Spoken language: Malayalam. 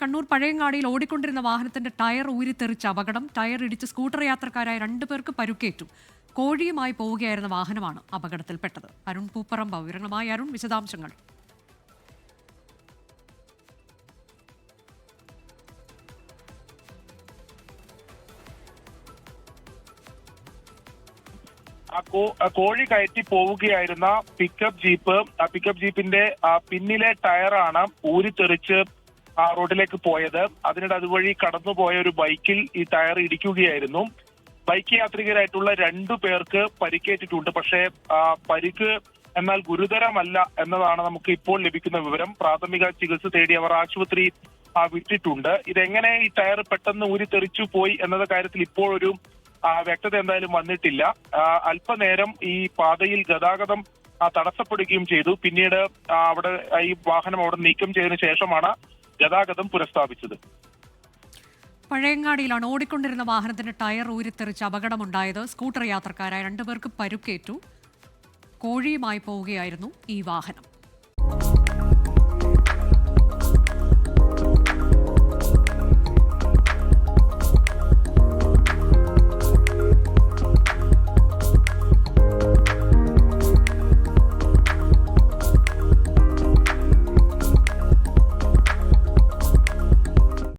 കണ്ണൂർ പഴയങ്ങാടിയിൽ ഓടിക്കൊണ്ടിരുന്ന വാഹനത്തിന്റെ ടയർ ഊരിത്തെറിച്ച അപകടം. ടയർ ഇടിച്ച് സ്കൂട്ടർ യാത്രക്കാരായ 2 പേർക്ക് പരുക്കേറ്റു. കോഴിയുമായി പോവുകയായിരുന്ന വാഹനമാണ് അപകടത്തിൽപ്പെട്ടത്. അരുൺ പൂപ്പറമ്പ വിവരങ്ങളുമായി. അരുൺ, വിശദാംശങ്ങൾ. കോഴി കയറ്റി പോവുകയായിരുന്ന പിക്കപ്പ് ജീപ്പിന്റെ പിന്നിലെ ടയറാണ് ഊരിത്തെറിച്ച് റോഡിലേക്ക് പോയത്. അതിനിടെ അതുവഴി കടന്നുപോയ ഒരു ബൈക്കിൽ ഈ ടയർ ഇടിക്കുകയായിരുന്നു. ബൈക്ക് യാത്രികരായിട്ടുള്ള 2 പേർക്ക് പരിക്കേറ്റിട്ടുണ്ട്. പക്ഷേ പരിക്ക് എന്നാൽ ഗുരുതരമല്ല എന്നതാണ് നമുക്ക് ഇപ്പോൾ ലഭിക്കുന്ന വിവരം. പ്രാഥമിക ചികിത്സ തേടി അവർ ആശുപത്രി വിട്ടിട്ടുണ്ട്. ഇതെങ്ങനെ ഈ ടയർ പെട്ടെന്ന് ഊരിത്തെറിച്ചു പോയി എന്നത് കാര്യത്തിൽ ഇപ്പോഴൊരു വ്യക്തത എന്തായാലും വന്നിട്ടില്ല. അല്പനേരം ഈ പാതയിൽ ഗതാഗതം തടസ്സപ്പെടുകയും ചെയ്തു. പിന്നീട് ഈ വാഹനം അവിടെ നീക്കം ചെയ്തതിനു ശേഷമാണ് ഗതാഗതം പുനഃസ്ഥാപിച്ചത്. പഴയങ്ങാടിയിലാണ് ഓടിക്കൊണ്ടിരുന്ന വാഹനത്തിന്റെ ടയർ ഊരിത്തെറിച്ച് അപകടമുണ്ടായത്. സ്കൂട്ടർ യാത്രക്കാരായ 2 പേർക്ക് പരുക്കേറ്റു. കോഴിയുമായി പോവുകയായിരുന്നു ഈ വാഹനം.